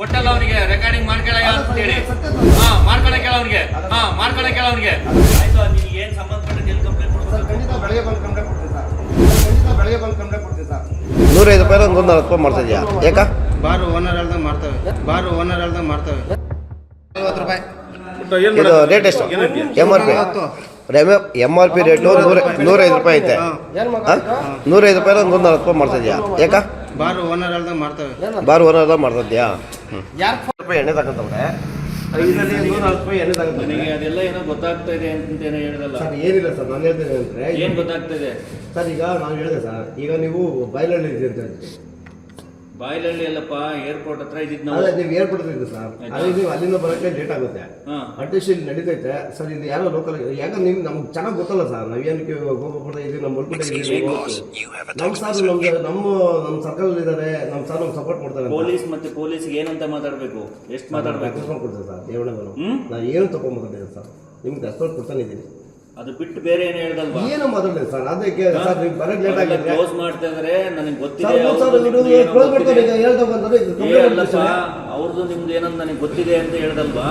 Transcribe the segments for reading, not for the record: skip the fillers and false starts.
ಕೊಟ್ಟಲ್ಲ ಅವನಿಗೆ ರೆಕಾರ್ಡಿಂಗ್ ಮಾಡ್ಕೊಳ್ಳ ಅಂತೇಳಿ ಮಾಡ್ಕೊಳಕ್ಕೆ ಅವನಿಗೆ ಮಾಡ್ಕೊಳಕ್ಕೆ ಅವನಿಗೆ ಆಯ್ತು. ನಿಮ್ಗೆ ಏನ್ ಸಂಬಂಧಪಟ್ಟ ಎಲ್ಲಿ ಕಂಪ್ಲೇಂಟ್ ಕೊಡ್ತಾರೆ? ಖಂಡಿತ ಬೆಳಗ್ಗೆ ಬಂದು ಕಂಪ್ಲೇಂಟ್ ಕೊಡ್ತೀವಿ ಸರ್. ಖಂಡಿತ ಬೆಳಗ್ಗೆ ಬಂದು ಕಂಪ್ಲೇಂಟ್ ಕೊಡ್ತೀವಿ ಸರ್. 105 ರೂಪಾಯಿ ಒಂದು 40 ರೂಪಾಯಿ ಮಾಡ್ತಾ ಇದೆಯಾ? ಯಾಕ ಬಾರು ಓನರ್ ಹೇಳ್ದಂಗೆ ಮಾಡ್ತೇವೆ. 50 ರೂಪಾಯಿ. ಇದು ರೇಟ್ ಎಷ್ಟು? MRP ರೇಟು 105 ರೂಪಾಯಿ ಐತೆ. 105 ರೂಪಾಯಿ ಒಂದು 40 ರೂಪಾಯಿ ಮಾಡ್ತಾ ಇದೆಯಾ? ಯಾಕ ಬಾರು ಓನರ್ ಹೇಳ್ದಂಗೆ ಮಾಡ್ತೇವೆ. ಬಾರ್ ಓನರ್ ಮಾಡ್ತಾ ಇದೆಯಾ? ರೂಪಾಯಿ ಎಣ್ಣೆ ತಗೊಂತವ್ರೆ. 5ರಲ್ಲಿ 140 ರೂಪಾಯಿ ಎಣ್ಣೆ ತಗೊಂತಾರೆ. ನನಗೆ ಅದೆಲ್ಲ ಏನೋ ಗೊತ್ತಾಗ್ತಾ ಇದೆ ಅಂತೇನೋ ಹೇಳಿದಲ್ಲ ಸರ್ ಏನಿಲ್ಲ ಸರ್, ನಾನು ಹೇಳ್ತೇನೆ ಅಂದರೆ ಏನ್ ಗೊತ್ತಾಗ್ತಾ ಇದೆ ಸರ್. ಈಗ ನಾನು ಹೇಳಿದೆ ಸರ್, ಈಗ ನೀವು ಬಯಲಲ್ಲಿ ಇದ್ದೀರಿ ಅಂತ ಹೇಳ್ತೀವಿ. ಬಾಯ್ಲಹಳ್ಳಿ ಅಲ್ಲಪ್ಪ, ಏರ್ಪೋರ್ಟ್ ಹತ್ರ ಇದ್ದಿದ್ದು ನಾವು. ಅದೇ ನೀವು ಏರ್ಪೋರ್ಟ್ ಇದ್ದೀರಿ ಸರ್, ಅಲ್ಲಿ ನೀವು ಅಲ್ಲಿಂದ ಬರೋಕ್ಕೆ ಲೇಟ್ ಆಗುತ್ತೆ. ಅಟ್ಲೀಸ್ಟ್ ಇಲ್ಲಿ ನಡೀತೈತೆ ಸರ್. ಇದು ಯಾರೋ ಲೋಕಲ್, ಯಾಕಂದ್ರೆ ನಿಮ್ಗೆ ನಮ್ಗೆ ಚೆನ್ನಾಗಿ ಗೊತ್ತಲ್ಲ ಸರ್. ನಾವೇನಕ್ಕೆ ಗೋಪುರ ಇದೀವಿ, ನಮ್ಮ ಮುಲ್ಕುಟ ಇದೀವಿ. ನಮ್ಮ ಸರ್ ನಮ್ಮ ಸರ್ಕಲ್ ಇದ್ದಾರೆ, ನಮ್ಮ ಸರ್ ನಮ್ಗೆ ಸಪೋರ್ಟ್ ಮಾಡ್ತಾರೆ. ಪೊಲೀಸ್ಗೆ ಏನಂತ ಮಾತಾಡಬೇಕು, ಎಷ್ಟು ಮಾತಾಡಬೇಕು ಕೊಡ್ತೇವೆ ಸರ್. ದೇವಣ್ಣವರು ನಾನು ಏನು ತಗೊಂಡ್ಬಂದಿದ್ದೀನಿ ಸರ್, ನಿಮ್ಗೆ ರೆಸ್ಪಾನ್ಸ್ ಕೊಡ್ತಾನೆ ಇದ್ದೀನಿ. ಅದು ಬಿಟ್ಟು ಬೇರೆ ಏನು ಹೇಳ್ದಲ್ವಾ? ಏನು ಮಾತಾಡಲಿಲ್ಲ ಸರ್. ಅದಕ್ಕೆ ಸರ್ ನೀವು ಬರೋಕ್ಕೆ ಲೇಟ್ ಆಗಿದೆ. ಕ್ಲೋಸ್ ಮಾಡ್ತಾ ಇದ್ರೆ ನನಗೆ ಗೊತ್ತಿದೆ. ಅವ್ರದ್ದು ನಿಮ್ದು ಏನಂತ ನನಗೆ ಗೊತ್ತಿದೆ ಅಂತ ಹೇಳ್ದಲ್ವಾ?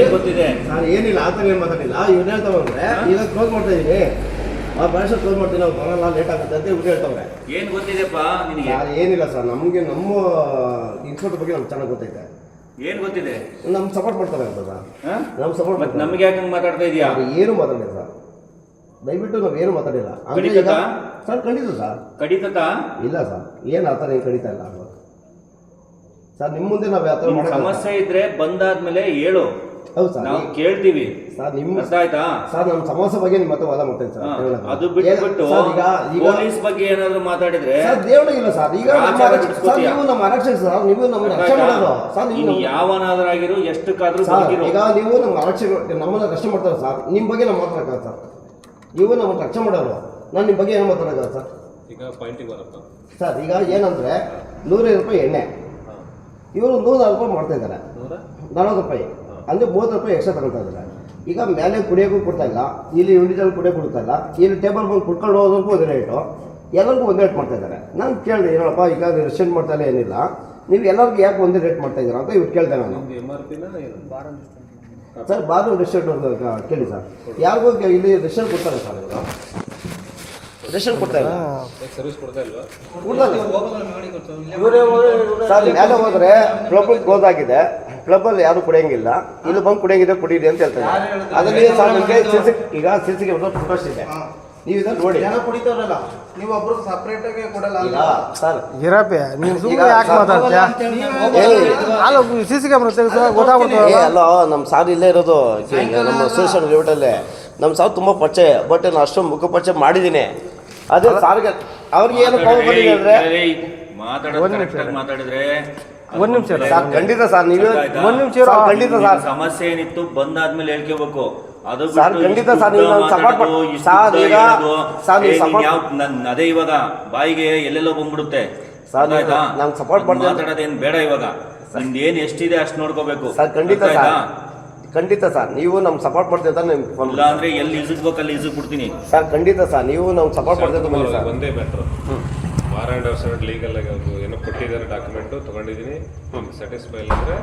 ಏನ್ ಗೊತ್ತಿದೆ ಸರ್? ಏನಿಲ್ಲ, ಆ ಥರ ಏನು ಮಾತಾಡಿಲ್ಲ. ಇವ್ರು ಹೇಳ್ತಾವಂದ್ರೆ ಈಗ ಕ್ಲೋಸ್ ಮಾಡ್ತಾ ಇದೀನಿ, ಆ ಭಾಷೆ ಕ್ಲೋಸ್ ಮಾಡ್ತೀನಿ, ನಾವು ಬರೋಲ್ಲ, ಲೇಟ್ ಆಗುತ್ತೆ ಅಂತ ಇವ್ರು ಹೇಳ್ತಾವ್ರೆ. ಏನ್ ಗೊತ್ತಿದೆಪ್ಪ ನಿನಗೆ? ಏನಿಲ್ಲ ಸರ್, ನಮಗೆ ನಮ್ಮ ಇನ್ಸ್ಪೆಕ್ಟರ್ ಬಗ್ಗೆ ನಮ್ಗೆ ಚೆನ್ನಾಗಿ ಗೊತ್ತೈತೆ. ಏನ್ ಗೊತ್ತಿದೆ? ನಮ್ಗೆ ಸಪೋರ್ಟ್ ಮಾಡ್ತಾರೆ ಅಂತ ಸರ್. ನಮ್ಗೆ ಸಪೋರ್ಟ್ ಮಾಡ್ತಾರೆ. ನಮ್ಗೆ ಯಾಕೆ ಮಾತಾಡ್ತಾ ಇದೀಯಾ? ಏನು ಮಾತಾಡಿಲ್ಲ ಸರ್, ದಯವಿಟ್ಟು ನಾವು ಏನು ಮಾತಾಡಿಲ್ಲ. ಸರ್ ಖಂಡಿತ ಸರ್. ಕಡಿತ ಇಲ್ಲ ಸರ್, ಏನು ಆ ಥರ ಏನು ಕಡಿತಾ ಇಲ್ಲ ಸರ್. ನಿಮ್ಮ ಮುಂದೆ ನಾವು ಯಾವ ಥರ ಸಮಸ್ಯೆ ಇದ್ರೆ ಬಂದಾದ್ಮೇಲೆ ಹೇಳು. ಹೌದು ಸರ್, ನಾವು ಕೇಳ್ತೀವಿ ಸರ್. ನಿಮ್ಮ ಅರ್ಥ ಆಯ್ತಾ ಸರ್? ನಮ್ಮ ಸಮಸ್ಯೆ ಬಗ್ಗೆ ನಿಮ್ಮ ಮತ್ತೆ ವಾದ ಮಾಡ್ತೇನೆ ಸರ್. ಅದು ಬಿಟ್ಟು ಪೊಲೀಸ್ ಬಗ್ಗೆ ಏನಾದ್ರು ಮಾತಾಡಿದ್ರೆ ಸರ್ ದೇವಣ್ಣ ಇಲ್ಲ ಸರ್. ಈಗ ನೀವು ನಮ್ಮ ಆರಕ್ಷಕ ಸರ್, ನೀವು ನಮ್ಮ ರಕ್ಷಣೆ ಮಾಡೋದು ಸರ್. ನೀವು ಯಾವನಾದ್ರಾಗಿರು ಎಷ್ಟಕ್ಕಾದ್ರೂ ಈಗ ನೀವು ನಮ್ಮ ಆರಕ್ಷಕ ನಮ್ಮನ್ನ ರಕ್ಷಣೆ ಮಾಡ್ತಾರೆ ಸರ್. ನಿಮ್ಮ ಬಗ್ಗೆ ನಾವು ಮಾತಾಡೋಣ ಸರ್. ನೀವು ನಮ್ಮ ರಕ್ಷಣೆ ಮಾಡೋರು, ನಾನು ನಿಮ್ಮ ಬಗ್ಗೆ ಏನು ಮಾತಾಡೋಣ ಸರ್? ಈಗ ಪಾಯಿಂಟಿಂಗ್ ಬರುತ್ತೆ ಸರ್. ಈಗ ಏನಂದ್ರೆ 105 ರೂಪಾಯಿ ಎಣ್ಣೆ, ಇವರು 140 ರೂಪಾಯಿ ಮಾಡ್ತಾ ಇದ್ದಾರೆ. 40 ರೂಪಾಯಿ ಅಂದರೆ 30 ರೂಪಾಯಿ ಎಕ್ಸ್ಟ್ರಾ ತಗೊಳ್ತಾ ಇದ್ದಾರೆ. ಈಗ ಮೇಲೆ ಕುಡಿಯೋಕ್ಕೂ ಕೊಡ್ತಾ ಇಲ್ಲ, ಇಲ್ಲಿ ಇಂಡಿವಿಜುವಲ್ ಕುಡಿಯೋಕೆ ಕೊಡ್ತಾ ಇಲ್ಲ, ಇಲ್ಲಿ ಟೇಬಲ್ ಬಂದು ಕುಡ್ಕೊಂಡು ಹೋಗೋದಕ್ಕೂ ಒಂದೇ ರೇಟು, ಎಲ್ಲರಿಗೂ ಒಂದೇ ರೇಟ್ ಮಾಡ್ತಾ ಇದ್ದಾರೆ. ನಾನು ಕೇಳಿದೆ, ಏನಪ್ಪ ಈಗ ರೆಸ್ಟೆಂಟ್ ಮಾಡ್ತಾ ಇಲ್ಲ, ಏನಿಲ್ಲ, ನೀವು ಎಲ್ಲರಿಗೂ ಯಾಕೆ ಒಂದೇ ರೇಟ್ ಮಾಡ್ತಾ ಇದ್ದೀರಾ ಅಂತ ಇವ್ರು ಕೇಳ್ದೆ ನಾನು. ಸರ್ ಬಾರು ರೆಸ್ಟೋರೆಂಟ್ ಕೇಳಿ ಸರ್, ಯಾರಿಗೂ ಇಲ್ಲಿ ರೆಸ್ಟೋರೆಂಟ್ ಕೊಡ್ತಾರೆ ಸರ್. ಇವರು ರೆಸ್ಟೋರೆಂಟ್ ಕೊಡ್ತಾ ಇಲ್ಲ, ಸರ್ವಿಸ್ ಕೊಡ್ತಾ ಇಲ್ವಾ? ಸರ್ ಮೇಲೆ ಹೋದ್ರೆ ಕ್ಲಬ್ ಕ್ಲೋಸ್ ಆಗಿದೆ, ಕ್ಲಬ್ಬಲ್ಲಿ ಯಾರು ಕುಡಿಯಂಗಿಲ್ಲ, ಇಲ್ಲಿ ಬಂದು ಕುಡಿಯಂಗಿದೆ ಕುಡೀರಿ ಅಂತ ಹೇಳ್ತಾರೆ. ಅದರಲ್ಲಿ ಸರ್ ನಿಮಗೆ ಈಗ ಸಿಸಿಗೆ ಒಂದು ಫೋಟೋಸ್ ಇದೆ, ನೀವು ಇದನ್ನು ನೋಡಿ. ಜನ ಕುಡಿತಾರಲ್ಲ, ನೀವು ಒಬ್ರು ಸಪ್ರೇಟ್ ಆಗಿ ಕೊಡಲ್ಲ ಸರ್. ಇರಪ್ಪೆ ನೀವು ಸುಮ್ಮನೆ ಯಾಕೆ ಮಾತಾಡ್ತೀಯಾ? ಸಿಸಿ ಕ್ಯಾಮ್ರಾ ತೆಗೆದು ಗೊತ್ತಾಗ್ಬಿಡ್ತದೆ. ಅಲ್ಲ, ನಮ್ಮ ಸಾರ್ ಇಲ್ಲೇ ಇರೋದು, ನಮ್ಮ ಸೋಷಿಯಲ್ ಲಿಮಿಟಲ್ಲೇ ನಮ್ಮ ಸಾರ್ ತುಂಬ ಪರಿಚಯ, ಬಟ್ ನಾನು ಅಷ್ಟು ಮುಖ ಪರಿಚಯ ಮಾಡಿದ್ದೀನಿ. ಅದೇ ಸಾರ್ಗೆ ಅವ್ರಿಗೆ ಏನು ಪ್ರಾಬ್ಲಮ್ ಬಂದಿದೆ ಅಂದರೆ ಮಾತಾಡಿದ್ರೆ ಒಂದ್ ನಿಮಿಷ ಸರ್. ಖಂಡಿತ ಸರ್, ನೀವು ಒಂದ್ ನಿಮಿಷ ಖಂಡಿತ ಸರ್. ಸಮಸ್ಯೆ ಏನಿತ್ತು ಬಂದಾದ್ಮೇಲೆ ಹೇಳ್ಕೋಬೇಕು. ಅದು ಸರ್ ಖಂಡಿತ ಸರ್, ನೀವು ಸಪೋರ್ಟ್ ಸರ್. ಈಗ ಸರ್ ನೀವು ಸಪೋರ್ಟ್ ಅದೇ ಇವಾಗ ಬಾಯಿಗೆ ಎಲ್ಲೆಲ್ಲೋ ಬಂದ್ಬಿಡುತ್ತೆ ಸರ್. ನಾನು ಸಪೋರ್ಟ್ ಮಾಡ್ತೀನಿ, ಮಾತಾಡೋದೇನು ಬೇಡ. ಇವಾಗ ನಿಮ್ದು ಏನು ಎಷ್ಟಿದೆ ಅಷ್ಟು ನೋಡ್ಕೋಬೇಕು ಸರ್. ಖಂಡಿತ ಸರ್, ಖಂಡಿತ ಸರ್. ನೀವು ನಮ್ಗೆ ಸಪೋರ್ಟ್ ಮಾಡ್ತೀವಿ ಅಂತ ನಿಮ್ಗೆ ಫೋನ್ ಇಲ್ಲ ಅಂದ್ರೆ ಎಲ್ಲಿ ಇಸ್ಬೇಕು ಅಲ್ಲಿ ಇಸ್ಕ್ ಬಿಡ್ತೀನಿ ಸರ್. ಖಂಡಿತ ಸರ್, ನೀವು ನಮ್ಗೆ ಸಪೋರ್ಟ್ ಮಾಡ್ತೀವಿ ಅಂತ ಬನ್ನಿ ಸರ್. ಒಂದೇ matter, bar and restaurant legal ಆಗಿ ಅವ್ರು ಏನೋ ಕೊಟ್ಟಿದ್ದಾರೆ, ಡಾಕ್ಯುಮೆಂಟು ತೊಗೊಂಡಿದ್ದೀನಿ, ನಿಮ್ಗೆ ಸ್ಯಾಟಿಸ್ಫೈ ಇಲ್ಲ ಅಂದರೆ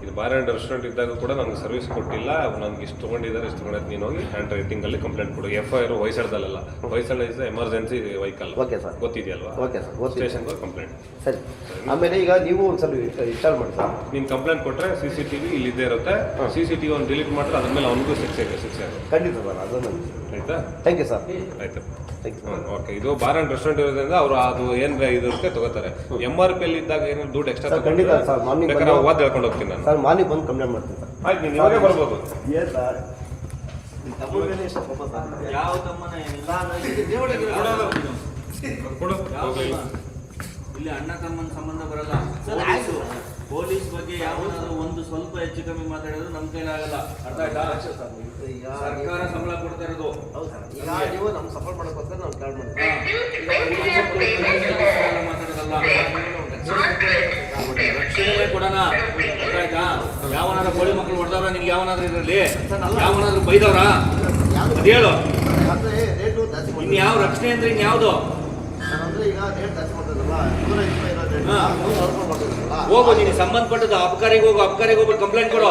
ಇದು ಬಾರ್ ಆ್ಯಂಡ್ ರೆಸ್ಟೋರೆಂಟ್ ಇದ್ದಾಗ ಕೂಡ ನನಗೆ ಸರ್ವಿಸ್ ಕೊಟ್ಟಿಲ್ಲ, ನನಗೆ ಇಷ್ಟು ತೊಗೊಂಡಿದ್ದಾರೆ, ಇಷ್ಟು ತೊಗೊಂಡಿದ್ದು, ನೀನು ಹೋಗಿ ಹ್ಯಾಂಡ್ ರೈಟಿಂಗಲ್ಲಿ ಕಂಪ್ಲೇಂಟ್ ಕೊಡು. FIR ಹೊಯ್ಸಳದಲ್ಲ, Hoysala is emergency vehicle. Okay sir, ಗೊತ್ತಿದೆಯಲ್ವಾ? ಓಕೆ ಸರ್, ಸ್ಟೇಷನ್ಗೆ ಕಂಪ್ಲೇಂಟ್. ಸರಿ. ಆಮೇಲೆ ಈಗ ನೀವು ಒಂದು ಸ್ವಲ್ಪ ಇನ್ಸ್ಟಾಲ್ ಮಾಡಿ ಸರ್. ನೀನು ಕಂಪ್ಲೇಂಟ್ ಕೊಟ್ಟರೆ CCTV ಇಲ್ಲಿದ್ದೇ ಇರುತ್ತೆ. CCTV ಒಂದು ಡಿಲೀಟ್ ಮಾಡಿದ್ರೆ ಅದ್ರ ಮೇಲೆ ಅವನಿಗೂ ಶಿಕ್ಷೆ ಆಗುತ್ತೆ. ಖಂಡಿತ ಸರ್, ಅದನ್ನು ಆಯ್ತಾ? Thank you sir. ಆಯ್ತು, ಓಕೆ. ಇದು ಬಾರ್ ಆ್ಯಂಡ್ ರೆಸ್ಟೋರೆಂಟ್ ಇರೋದ್ರಿಂದ ಅವರು ಅದು ಏನು ಇರುತ್ತೆ ತಗೋತಾರೆ. MRP ಅಲ್ಲಿ ಇದ್ದಾಗ ಏನು ದುಡ್ಡು ಎಕ್ಸ್ಟ್ರಾ ಖಂಡಿತ ಸರ್. ಮಾರ್ನಿಂಗ್ ಬೇಕಾದ್ರೆ ವಾದ ಹೇಳ್ಕೊಂಡು ಹೋಗ್ತೀನಿ ನಾನು ಸರ್. ಮಾರ್ನಿಂಗ್ ಬಂದು ಕಂಪ್ಲೇಂಟ್ ಮಾಡ್ತೀನಿ ಸರ್. ಆಯ್ತು, ನೀವು ಇವಾಗೇ ಬರ್ಬೋದು. ಏನು ಸರ್, ಯಾವ ತಮ್ಮನ ಇಲ್ಲಿ ಅಣ್ಣ ತಮ್ಮನ ಸಂಬಂಧ ಬರಲ್ಲ. ಪೊಲೀಸ್ ಬಗ್ಗೆ ಯಾವನಾದ್ರು ಒಂದು ಸ್ವಲ್ಪ ಹೆಚ್ಚು ಕಮ್ಮಿ ಮಾತಾಡಿದ್ರು ನಮ್ಮ ಕೈಲಾಗಲ್ಲ. ಅರ್ಥ ಆಯ್ತಾ? ಸರ್ಕಾರ ಸಂಬಳ ಕೊಡ್ತಾ ಇರೋದು. ಈಗ ನೀವು ನಮ್ಗೆ ಸಪೋರ್ಟ್ ಮಾಡೋಕ್ಕೋಸ್ಕರ ನಾವು ಕಾಲ್ ಮಾಡ್ತೀವಿ. ಮಾತಾಡೋದಲ್ಲ, ರಕ್ಷಣೆ ಕೊಡೋಣ. ಅರ್ಥ ಆಯ್ತಾ? ಯಾವನಾದ್ರು ಕೋಳಿ ಮಕ್ಕಳು ಹೊಡೆದವ್ರ, ನಿನ್ಗೆ ಯಾವನಾದ್ರು ಇದರಲ್ಲಿ ಯಾವನಾದ್ರು ಬೈದವ್ರ ಅದು ಹೇಳು. ರೇಟು ಜಾಸ್ತಿ ಇನ್ಯಾವ ರಕ್ಷಣೆ ಅಂದ್ರೆ ಇನ್ಯಾವುದು? ಅಂದರೆ ಈಗ ರೇಟ್ ಜಾಸ್ತಿ ಮಾಡ್ತಾರೆ. ಹೋಗು, ನೀನು ಸಂಬಂಧಪಟ್ಟದ್ದು ಅಬ್ಕಾರಿಗೆ ಹೋಗು, ಅಬ್ಕಾರಿಗೆ ಹೋಗ್ಬಿಟ್ಟು ಕಂಪ್ಲೇಂಟ್ ಕೊಡು.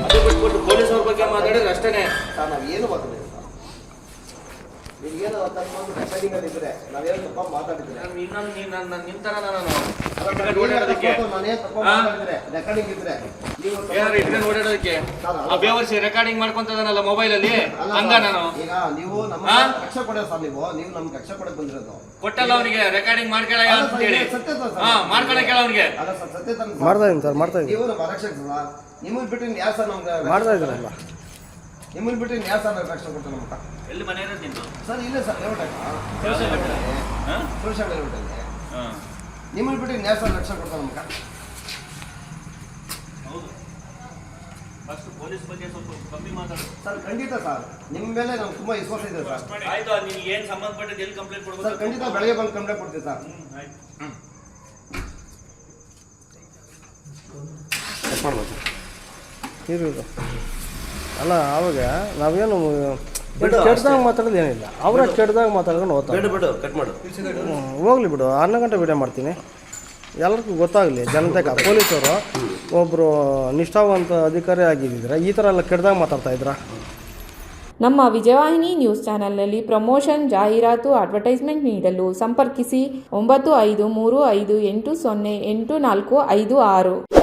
ಅದು ಬಿಟ್ಬಿಟ್ಟು ಪೊಲೀಸ್ ಅವ್ರ ಬಗ್ಗೆ ಮಾತಾಡಿದ್ರೆ ಅಷ್ಟೇನೆ. ನಾವು ಏನು ಮಾತಾಡಿಲ್ಲ ಸರ್. ನಿಮ್ಗೇನು ರೆಕಾರ್ಡಿಂಗ್ ಇದ್ರೆ ನಾವೇನು ತಪ್ಪ ಮಾತಾಡಿದ್ರೆ ನಿಂತರ ನಾನು ಓಡಾಡೋದಕ್ಕೆ ರೆಕಾರ್ಡಿಂಗ್ ಇದ್ರೆ ನೀವು ಏನಾದ್ರು ಇಟ್ಕೊಂಡು ಓಡಾಡೋದಕ್ಕೆ ಬೇವರ್ಸಿ ರೆಕಾರ್ಡಿಂಗ್ ಮಾಡ್ಕೊಂತದನಲ್ಲ ಮೊಬೈಲ್ ಅಲ್ಲಿ, ಹಂಗ ನಾನು ಈಗ ನೀವು ನಮ್ಮ ರಕ್ಷೆ ಕೊಡೋ ಸರ್, ನೀವು ನಮ್ಗೆ ರಕ್ಷೆ ಕೊಡಕ್ ಬಂದಿರೋದು ಕೊಟ್ಟಲ್ಲ ಅವನಿಗೆ ರೆಕಾರ್ಡಿಂಗ್ ಮಾಡ್ಕೊಳ್ಳ ಅಂತ ಹೇಳಿ. ಮಾಡ್ಕೊಳಕ್ಕೆ ಅವನಿಗೆ ಅಲ್ಲ ಸರ್, ಸತ್ಯ ಮಾಡ್ತಾ ಇದ್ದೀನಿ ಸರ್, ಮಾಡ್ತಾ ಇದ್ದೀನಿ. ನೀವು ನಮ್ಮ ಆರಕ್ಷಕ ಸರ್, ನಿಮ್ಮನ್ನ ಬಿಟ್ಟು ಯಾವ ಸರ್ ನಮ್ಗೆ ಮಾಡ್ತಾ ಇದ್ದೀರಲ್ಲ, ನಿಮ್ಮನ್ನ ಬಿಟ್ಟು ಯಾವ ಸರ್ ನಮ್ಗೆ ರಕ್ಷಣೆ ಕೊಡ್ತಾರೆ ನಮ್ಗೆ ಎಲ್ಲಿ ಮನೆ ಇರೋದು ನಿಂದು? ಸರ್ ಇಲ್ಲ ಸರ್, ನಿಮ್ಮನ್ನ ಬಿಟ್ಟು ಯಾವ ಸರ್ ರಕ್ಷಣೆ ಕೊಡ್ತಾರೆ ನಮ್ಗೆ? ಹೌದು, ಫಸ್ಟ್ ಪೊಲೀಸ್ ಬಗ್ಗೆ ಸ್ವಲ್ಪ ಕಮ್ಮಿ ಮಾತಾಡು ಸರ್. ಖಂಡಿತ ಸರ್, ನಿಮ್ಮ ಮೇಲೆ ನಮ್ಗೆ ತುಂಬಾ ವಿಶ್ವಾಸ ಇದೆ ಸರ್. ಆಯ್ತು, ನಿನ್ಗೆ ಏನ್ ಸಂಬಂಧಪಟ್ಟಿದ್ದು ಎಲ್ಲಿ ಕಂಪ್ಲೇಂಟ್ ಸರ್ ಕೊಡ್ಬೋದು? ಖಂಡಿತ ಬೆಳಗ್ಗೆ ಬಂದು ಕಂಪ್ಲೇಂಟ್ ಕೊಡ್ತೀವಿ ಸರ್. ಇರೋದು ಅಲ್ಲ, ಅವಾಗ ನಾವೇನು ಕೆಟ್ಟದಾಗ ಮಾತಾಡೋದು ಏನಿಲ್ಲ, ಅವರ ಕೆಟ್ಟದಾಗ ಮಾತಾಡ್ಕೊಂಡು ಹೋಗ್ತಾರೆ. ಬಿಡು ಕಟ್ ಮಾಡು. ಹೋಗ್ಲಿ ಬಿಡು, 11 ಗಂಟೆ ವಿಡಿಯೋ ಮಾಡ್ತೀನಿ, ಎಲ್ಲರಿಗೂ ಗೊತ್ತಾಗಲಿ ಜನತೆಗೆ. ಪೊಲೀಸರು ಒಬ್ಬರು ನಿಷ್ಠಾವಂತ ಅಧಿಕಾರಿ ಆಗಿದ್ದಿದ್ರೆ ಈ ಥರ ಎಲ್ಲ ಕೆಟ್ಟದಾಗ ಮಾತಾಡ್ತಾ ಇದ್ರ? ನಮ್ಮ ವಿಜಯವಾಹಿನಿ ನ್ಯೂಸ್ ಚಾನೆಲ್ನಲ್ಲಿ ಪ್ರಮೋಷನ್, ಜಾಹೀರಾತು, ಅಡ್ವರ್ಟೈಸ್ಮೆಂಟ್ ನೀಡಲು ಸಂಪರ್ಕಿಸಿ 9535808456.